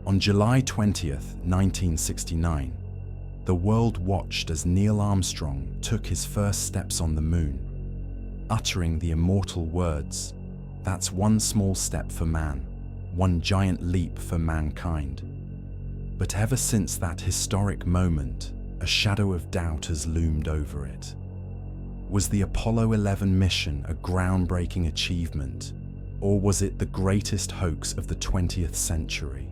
On July 20th, 1969, the world watched as Neil Armstrong took his first steps on the moon, uttering the immortal words, "That's one small step for man, one giant leap for mankind." But ever since that historic moment, a shadow of doubt has loomed over it. Was the Apollo 11 mission a groundbreaking achievement, or was it the greatest hoax of the 20th century?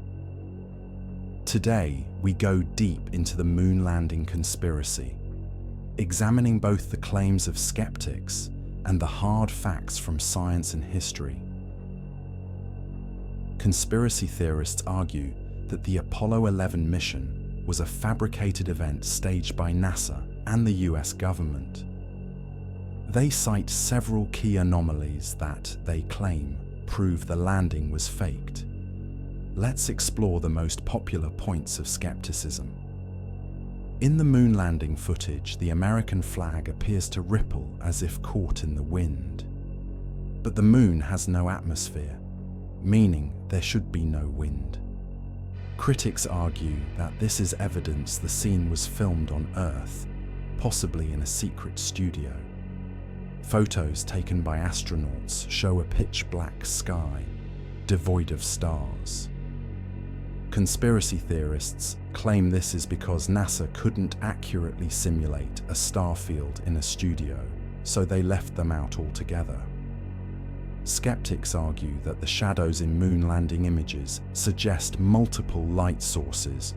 Today, we go deep into the moon landing conspiracy, examining both the claims of skeptics and the hard facts from science and history. Conspiracy theorists argue that the Apollo 11 mission was a fabricated event staged by NASA and the US government. They cite several key anomalies that, they claim, prove the landing was faked. Let's explore the most popular points of skepticism. In the moon landing footage, the American flag appears to ripple as if caught in the wind. But the moon has no atmosphere, meaning there should be no wind. Critics argue that this is evidence the scene was filmed on Earth, possibly in a secret studio. Photos taken by astronauts show a pitch-black sky, devoid of stars. Conspiracy theorists claim this is because NASA couldn't accurately simulate a star field in a studio, so they left them out altogether. Skeptics argue that the shadows in moon landing images suggest multiple light sources,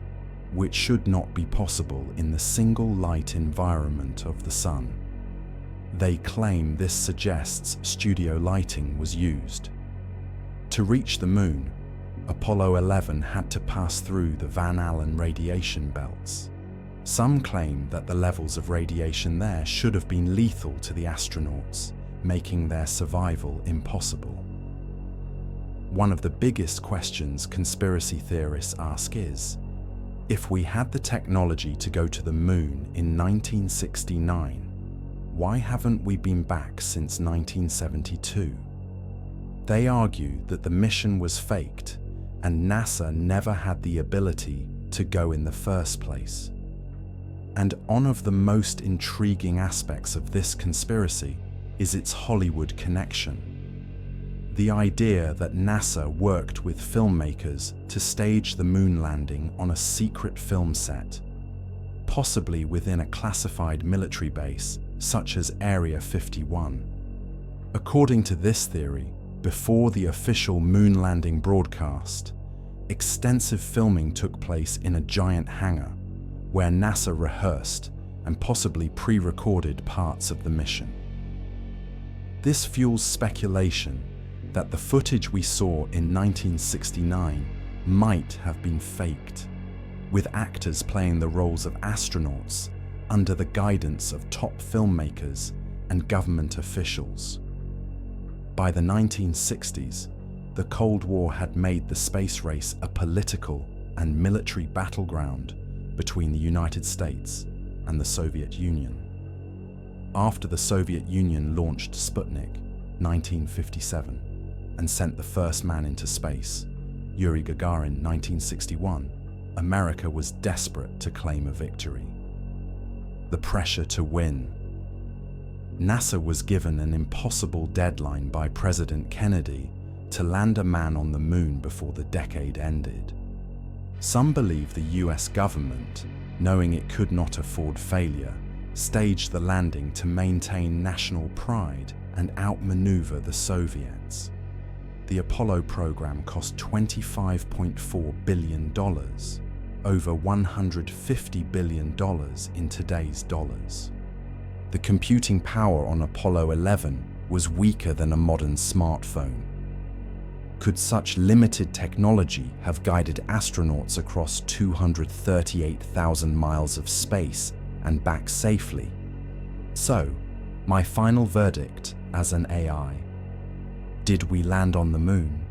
which should not be possible in the single light environment of the sun. They claim this suggests studio lighting was used. To reach the moon, Apollo 11 had to pass through the Van Allen radiation belts. Some claim that the levels of radiation there should have been lethal to the astronauts, making their survival impossible. One of the biggest questions conspiracy theorists ask is, if we had the technology to go to the moon in 1969, why haven't we been back since 1972? They argue that the mission was faked and NASA never had the ability to go in the first place. And one of the most intriguing aspects of this conspiracy is its Hollywood connection. The idea that NASA worked with filmmakers to stage the moon landing on a secret film set, possibly within a classified military base such as Area 51. According to this theory, before the official moon landing broadcast, extensive filming took place in a giant hangar where NASA rehearsed and possibly pre-recorded parts of the mission. This fuels speculation that the footage we saw in 1969 might have been faked, with actors playing the roles of astronauts under the guidance of top filmmakers and government officials. By the 1960s, the Cold War had made the space race a political and military battleground between the United States and the Soviet Union. After the Soviet Union launched Sputnik, 1957, and sent the first man into space, Yuri Gagarin, 1961, America was desperate to claim a victory. The pressure to win. NASA was given an impossible deadline by President Kennedy to land a man on the moon before the decade ended. Some believe the US government, knowing it could not afford failure, staged the landing to maintain national pride and outmaneuver the Soviets. The Apollo program cost $25.4 billion, over $150 billion in today's dollars. The computing power on Apollo 11 was weaker than a modern smartphone. Could such limited technology have guided astronauts across 238,000 miles of space and back safely? So, my final verdict as an AI: did we land on the moon?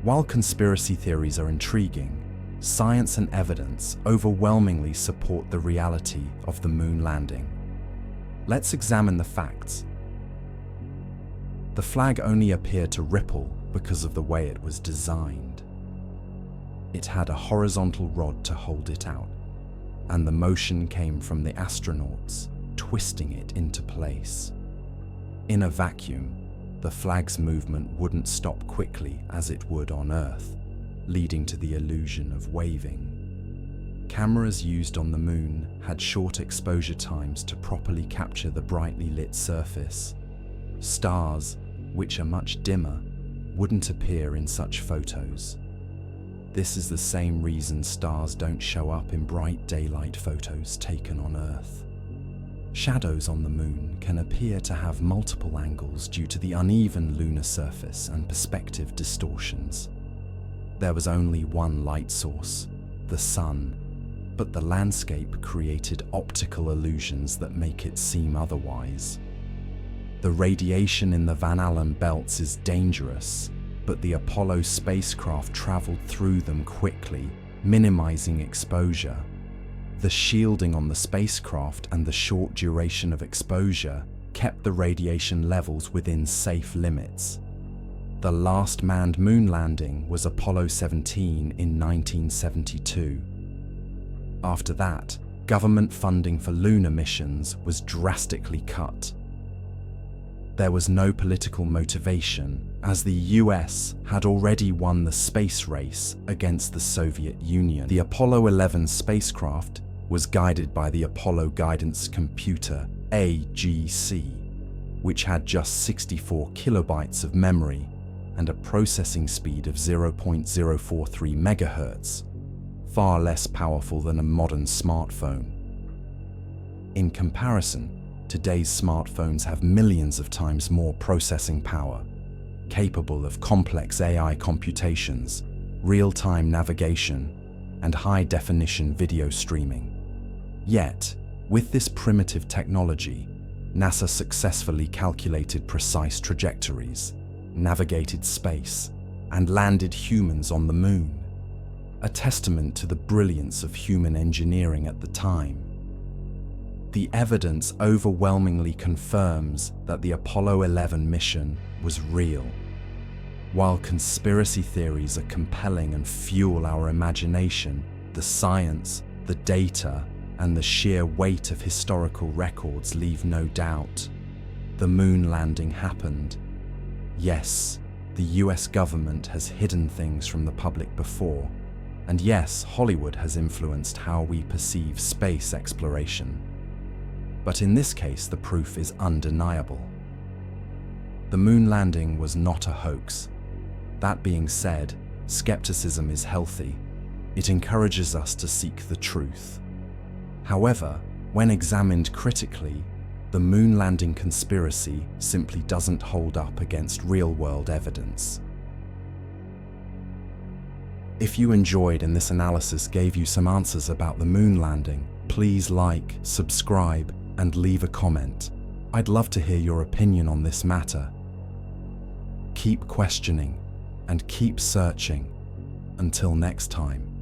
While conspiracy theories are intriguing, science and evidence overwhelmingly support the reality of the moon landing. Let's examine the facts. The flag only appeared to ripple because of the way it was designed. It had a horizontal rod to hold it out, and the motion came from the astronauts, twisting it into place. In a vacuum, the flag's movement wouldn't stop quickly as it would on Earth, leading to the illusion of waving. Cameras used on the moon had short exposure times to properly capture the brightly lit surface. Stars, which are much dimmer, wouldn't appear in such photos. This is the same reason stars don't show up in bright daylight photos taken on Earth. Shadows on the moon can appear to have multiple angles due to the uneven lunar surface and perspective distortions. There was only one light source, the sun, but the landscape created optical illusions that make it seem otherwise. The radiation in the Van Allen belts is dangerous, but the Apollo spacecraft traveled through them quickly, minimizing exposure. The shielding on the spacecraft and the short duration of exposure kept the radiation levels within safe limits. The last manned moon landing was Apollo 17 in 1972. After that, government funding for lunar missions was drastically cut. There was no political motivation, as the US had already won the space race against the Soviet Union. The Apollo 11 spacecraft was guided by the Apollo Guidance Computer, AGC, which had just 64 kilobytes of memory and a processing speed of 0.043 megahertz, far less powerful than a modern smartphone. In comparison, today's smartphones have millions of times more processing power, capable of complex AI computations, real-time navigation, and high-definition video streaming. Yet, with this primitive technology, NASA successfully calculated precise trajectories, navigated space, and landed humans on the moon, a testament to the brilliance of human engineering at the time. The evidence overwhelmingly confirms that the Apollo 11 mission was real. While conspiracy theories are compelling and fuel our imagination, the science, the data, and the sheer weight of historical records leave no doubt. The moon landing happened. Yes, the US government has hidden things from the public before, and yes, Hollywood has influenced how we perceive space exploration. But in this case, the proof is undeniable. The moon landing was not a hoax. That being said, skepticism is healthy. It encourages us to seek the truth. However, when examined critically, the moon landing conspiracy simply doesn't hold up against real-world evidence. If you enjoyed and this analysis gave you some answers about the moon landing, please like, subscribe, and leave a comment. I'd love to hear your opinion on this matter. Keep questioning and keep searching. Until next time.